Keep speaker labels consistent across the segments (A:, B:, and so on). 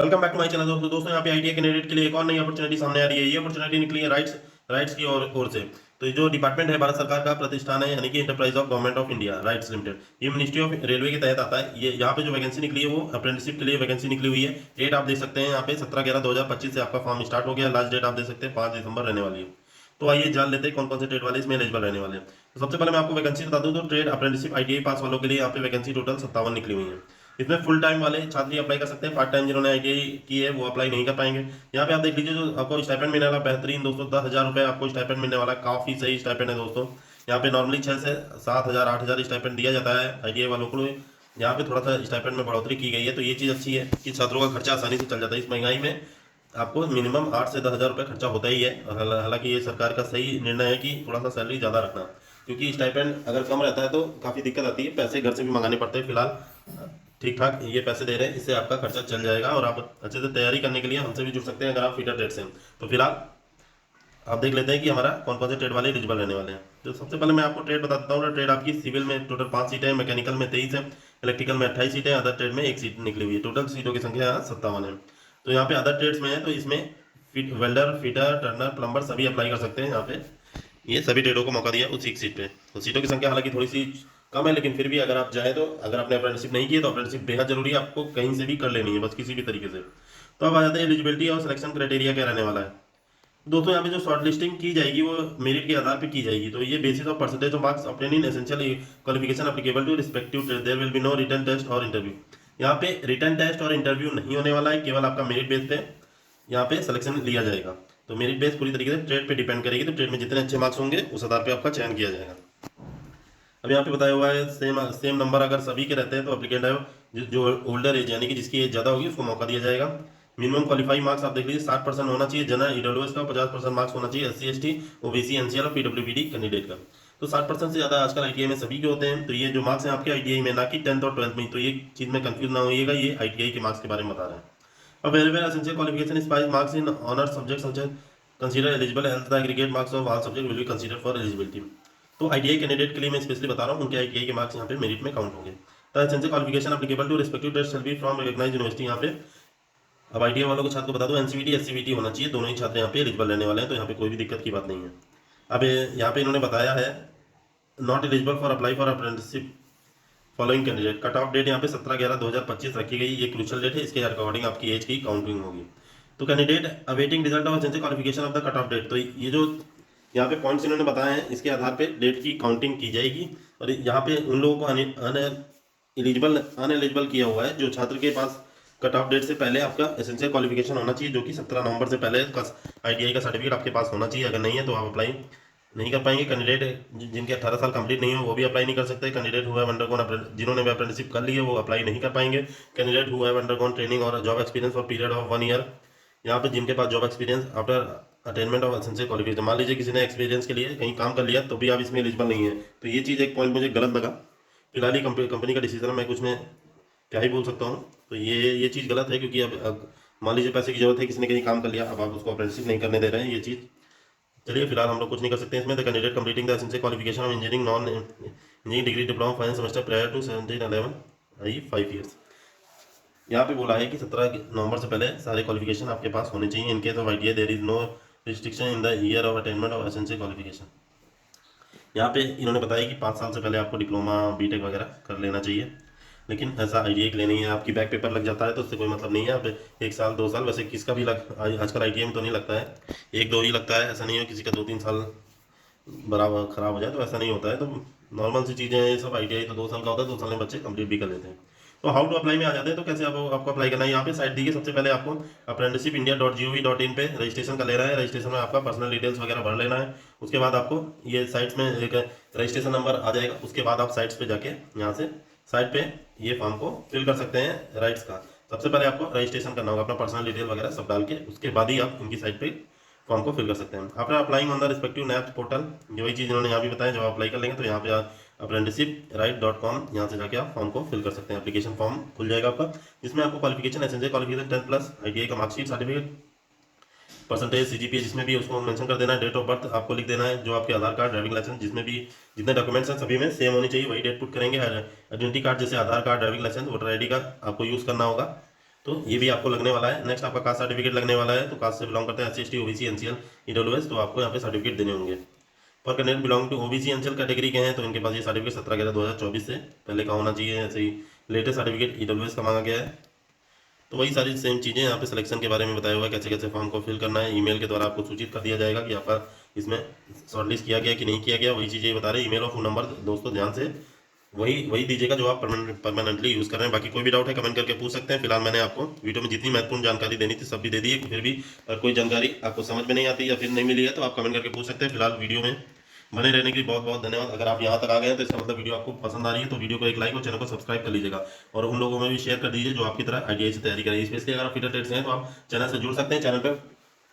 A: Welcome back to my channel. दोस्तों यहाँ पे आईटीआई कैंडिडेट के लिए एक और नई अपॉर्चुनिटी सामने आ रही है। ये अपॉर्चुनिटी निकली है राइट्स की ओर से। तो ये जो डिपार्टमेंट है भारत सरकार का प्रतिष्ठान है, यानी कि enterprise of government of India rights limited, ये मिनिस्ट्री ऑफ रेलवे के तहत आता है। ये यहाँ पे जो वैकेंसी निकली है वो अप्रेंटिसशिप के लिए वैकेंसी निकली हुई है। डेट आप देख सकते हैं यहाँ पे 17/11/2025 से आपका फॉर्म स्टार्ट हो गया। लास्ट डेट आप देख सकते हैं 5 दिसंबर रहने वाली है। तो आइए जान लेते हैं कौन कौन से ट्रेड वाले इसमें एलिजिबल रहने वाले हैं। तो सबसे पहले मैं आपको वैकेंसी बता दूं तो ट्रेड अप्रेंटिसशिप आईटीआई पास वालों के लिए यहाँ पे वैकेंसी टोटल 57 निकली हुई है। इसमें फुल टाइम वाले छात्र ही अप्लाई कर सकते हैं। पार्ट टाइम जिन्होंने आईटीआई की है वो अप्लाई नहीं कर पाएंगे। यहाँ पे आप देख लीजिए जो आपको स्टाइपेंड मिलने वाला बेहतरीन दोस्तों, 10,000 रुपये आपको स्टाइपेंड मिलने वाला। काफी सही स्टाइपेंड है दोस्तों। यहाँ पे नॉर्मली 6 से 7 हज़ार 8 हज़ार स्टाइपेंड दिया जाता है आईटीआई वालों को। यहाँ पे थोड़ा सा स्टाइपेंड में बढ़ोतरी की गई है, तो ये चीज़ अच्छी है कि छात्रों का खर्चा आसानी से चल जाता है। इस महंगाई में आपको मिनिमम 8 से 10 हज़ार रुपये खर्चा होता ही है। हालांकि ये सरकार का सही निर्णय है कि थोड़ा सा सैलरी ज़्यादा रखना, क्योंकि स्टाइपेंड अगर कम रहता है तो काफ़ी दिक्कत आती है। पैसे घर से भी मंगाने पड़ते हैं। फिलहाल ठीक ठाक ये पैसे दे रहे हैं, इससे आपका खर्चा चल जाएगा और आप अच्छे से तैयारी करने के लिए हमसे भी जुड़ सकते हैं अगर आप फीडर ट्रेड से हैं। तो फिलहाल आप देख लेते हैं कि हमारा कौन कौन से ट्रेड वाले एलिजिबल रहने वाले हैं। तो सबसे पहले मैं आपको ट्रेड बता देता हूँ। ट्रेड आपकी सिविल में टोटल 5 सीटें हैं, मैकेनिकल में 23 है, इलेक्ट्रिकल में 28 सीटें, अदर ट्रेड में 1 सीट निकली हुई है। टोटल सीटों की संख्या यहाँ 57 है। तो यहाँ पे अदर ट्रेड्स में है तो इसमें वेल्डर, फिटर, टर्नर, प्लम्बर सभी अप्लाई कर सकते हैं। यहाँ पे ये सभी ट्रेडों को मौका दिया उस एक सीट पे। तो सीटों की संख्या हालांकि थोड़ी सी कम है, लेकिन फिर भी अगर आप चाहें तो, अगर आपने अप्रेंटिसशिप नहीं की है तो अप्रेंटिसशिप बेहद जरूरी है, आपको कहीं से भी कर लेनी है, बस किसी भी तरीके से। तो अब आ जाते हैं एलिजिबिलिटी और सिलेक्शन क्राइटेरिया क्या रहने वाला है। दोस्तों यहाँ पे जो शॉर्ट लिस्टिंग की जाएगी वो मेरिट के आधार पे की जाएगी। तो ये basis of percentage of marks obtain in essential qualification applicable to respective trade, there will be no written test or interview. यहाँ पे रिटन टेस्ट और इंटरव्यू नहीं होने वाला है, केवल आपका मेरिट बेस पे यहाँ पे सिलेक्शन लिया जाएगा। तो मेरिट बेस पूरी तरीके से ट्रेड पे डिपेंड करेगी। तो ट्रेड में जितने अच्छे मार्क्स होंगे उस आधार पे आपका चयन किया जाएगा। अब यहाँ पे बताया हुआ है सेम सेम नंबर अगर सभी के रहते हैं तो एप्लीकेंट है जो ओल्डर एज यानी कि जिसकी एज ज़्यादा होगी उसको मौका दिया जाएगा। मिनिमम क्वालिफाइंग मार्क्स आप देख लीजिए 60% होना चाहिए जनरल ईडब्ल्यूएस का, 50% मार्क्स होना चाहिए एससी एसटी ओबीसी एनसीएल और पीडब्ल्यूबीडी कैंडिडेट का। तो 60% से ज़्यादा आजकल आईटीआई में सभी के होते हैं। तो ये जो मार्क्स हैं आपके आईटीआई में, ना कि 10th और 12th में। तो ये चीज़ में कंफ्यूज ना होइएगा, ये आईटीआई के मार्क्स के बारे में बता रहे हैं। अब variable essential qualification spice marks in honour subject subject consider eligible health the aggregate marks of all subject will be consider for eligibility. तो आईटीआई कैंडिडेट के लिए मैं स्पेशली बता रहा हूँ, उनके आईटीआई के मार्क्स यहाँ पे मेरिट में काउंट होंगे। तो essential qualification applicable to respective test shall be from recognised university. यहाँ पे अब आईटीआई वालों को छात्र को बता दो एनसीवीटी एससीवीटी होना चाहिए, दोनों ही छात्र यहाँ पे एलिजिबल रहने वाले हैं। तो यहाँ पे कोई भी दिक्कत की बात नहीं है। अब यहाँ पे इन्होंने बताया है not eligible for apply for apprenticeship following candidate. Cut off date यहाँ पे 17/11/2025 रखी गई। ये क्रूशल डेट है, इसके अकॉर्डिंग आपकी एज की काउंटिंग होगी। तो candidate awaiting result of essential qualification of the cut off date. तो ये जो यहाँ पे पॉइंट्स इन्होंने बताए हैं इसके आधार पे डेट की काउंटिंग की जाएगी। और यहाँ पे उन लोगों को अनएलिजिबल किया हुआ है जो छात्र के पास कट ऑफ डेट से पहले आपका एसेंशियल क्वालिफिकेशन होना चाहिए, जो कि 17 नवंबर से पहले का आईटीआई का सर्टिफिकेट आपके पास होना चाहिए। अगर नहीं है तो आप अप्लाई नहीं कर पाएंगे। कैंडिडेट जिनके 18 साल कंप्लीट नहीं हो वो भी अप्लाई नहीं कर सकते। कैंडिडेट हुआ अंडरगोन, जिन्होंने भी अप्रेंटिसशिप कर ली है वो अप्लाई नहीं कर पाएंगे। कैंडिडेट हुआ अंडरगोन ट्रेनिंग और job experience for period of 1 year. यहाँ पे जिनके पास job experience after attainment of essential qualification, मान लीजिए किसी ने एक्सपीरियंस के लिए कहीं काम कर लिया तो भी आप इसमें एलिजिबल नहीं है। तो ये चीज़ एक पॉइंट मुझे गलत लगा। फिलहाल ही कंपनी का डिसीजन है, मैं कुछ में क्या ही बोल सकता हूँ। तो ये चीज़ गलत है, क्योंकि अब मान लीजिए पैसे की जरूरत है, किसी ने कहीं काम कर लिया, अब आप उसको अप्रेंटिसशिप नहीं करने दे रहे हैं, ये चीज़ चलिए फिलहाल हम लोग कुछ नहीं कर सकते इसमें। The candidate completing the essential qualification of engineering non engineering degree diploma final semester prior to 17/11 I 5 years. यहाँ पे बोला है कि 17 नवंबर से पहले सारे क्वालिफिकेशन आपके पास होने चाहिए। In case of ITI there is no restriction in the year of attainment of essential qualification. यहाँ पे इन्होंने बताया कि 5 साल से पहले आपको डिप्लोमा बीटेक वगैरह कर लेना चाहिए, लेकिन ऐसा आईटीआई के लिए नहीं है। आपकी बैक पेपर लग जाता है तो उससे कोई मतलब नहीं है। अब 1 साल 2 साल वैसे किसका भी आजकल आईटीआई में तो नहीं लगता है, 1-2 ही लगता है। ऐसा नहीं है किसी का 2-3 साल बराबर खराब हो जाए, तो ऐसा नहीं होता है। तो नॉर्मल सी चीज़ें हैं ये सब। आईटीआई तो 2 साल का होता है, 2 साल में बच्चे कंप्लीट भी कर लेते हैं। तो हाउ टू अप्लाई में आ जाते हैं। तो कैसे आपको अप्लाई करना है, यहाँ पे साइट दी है। सबसे पहले आपको अप्रेंटिसशिप india.gov.in पे रजिस्ट्रेशन कर लेना है। रजिस्ट्रेशन में आपका पर्सनल डिटेल्स वगैरह भर लेना है। उसके बाद आपको ये साइट्स में एक रजिस्ट्रेशन नंबर आ जाएगा। उसके बाद आप साइट्स पे जाके यहाँ से साइट पे ये फॉर्म को फिल कर सकते हैं राइट्स का। सबसे पहले आपको रजिस्ट्रेशन करना होगा, अपना पर्सनल डिटेल वगैरह सब डाल के, उसके बाद ही आप इनकी साइट पे फॉर्म को फिल कर सकते हैं। After applying on the respective nap portal, ये वही चीज़ इन्होंने यहाँ भी बताया। जब आप अप्लाई कर लेंगे तो यहाँ पे apprenticeship-right.com यहाँ से जाके आप फॉर्म को फिल कर सकते हैं। एप्लीकेशन फॉर्म खुल जाएगा आपका, जिसमें आपको क्वालिफिकेशन एसेंशियल क्वालिफिकेशन 10+ आईटीआई का मार्कशीट सर्टिफिकेट परसेंटेज सीजीपीए जिसमें भी उसको मेंशन कर देना है। डेट ऑफ बर्थ आपको लिख देना है, जो आपके आधार कार्ड ड्राइविंग लाइसेंस जिसमें भी जितने डॉक्यूमेंट्स हैं सभी में सेम होनी चाहिए, वही डेट पुट करेंगे। आइडेंटिटी कार्ड जैसे Aadhaar card driving licence voter ID का आपको यूज़ करना होगा। तो ये भी आपको लगने वाला है। नेक्स्ट आपका कास्ट सर्टिफिकेट लगने वाला है। तो कास्ट से बिलोंग करते हैं SC ST OBC NCL EWS, तो आपको यहाँ पे सर्टिफिकेट देने होंगे। For candidate belong to OBC NCL category के हैं तो इनके पास ये सर्टिफिकेट 17/11/2024 से पहले का होना चाहिए। ऐसे ही लेटेस्ट सर्टिफिकेट EWS का मांगा गया है। तो वही सारी सेम चीज़ें यहाँ पे सिलेक्शन के बारे में बताया हुआ है, कैसे कैसे फॉर्म को फिल करना है। ईमेल के द्वारा आपको सूचित कर दिया जाएगा कि आपका इसमें शॉर्टलिस्ट किया गया कि नहीं किया गया। वही चीज़ें बता रहे हैं। ईमेल और फोन नंबर दोस्तों ध्यान से वही दीजिएगा जो आप परमानेंटली यूज़ कर रहे हैं। बाकी कोई भी डाउट है कमेंट करके पूछ सकते हैं। फिलहाल मैंने आपको वीडियो में जितनी महत्वपूर्ण जानकारी देनी थी सब भी दे दी है। फिर भी अगर कोई जानकारी आपको समझ में नहीं आती या फिर नहीं मिली है तो आप कमेंट करके पूछ सकते हैं। फिलहाल वीडियो में बने रहने के लिए बहुत बहुत धन्यवाद। अगर आप यहाँ तक आ गए हैं तो इसका मतलब वीडियो आपको पसंद आ रही है, तो वीडियो को एक लाइक और चैनल को सब्सक्राइब कर लीजिएगा और उन लोगों में भी शेयर कर दीजिए जो आपकी तरह ITI से तैयारी करें। स्पेशली अगर आप फिटर ट्रेड से हैं तो आप चैनल से जुड़ सकते हैं। चैनल पर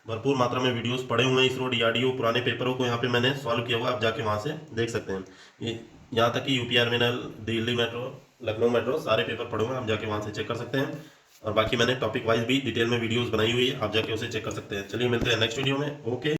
A: भरपूर मात्रा में वीडियोस पड़े हुए हैं। इसरो DRDO पुराने पेपरों को यहाँ पे मैंने सॉल्व किया हुआ, आप जाके वहाँ से देख सकते हैं। ये यहाँ तक कि UP आर्मिनल, दिल्ली मेट्रो, लखनऊ मेट्रो सारे पेपर पड़े हुए हैं, आप जाके वहाँ से चेक कर सकते हैं। और बाकी मैंने टॉपिक वाइज भी डिटेल में वीडियोस बनाई हुई है, आप जाके उसे चेक कर सकते हैं। चलिए मिलते हैं नेक्स्ट वीडियो में। ओके।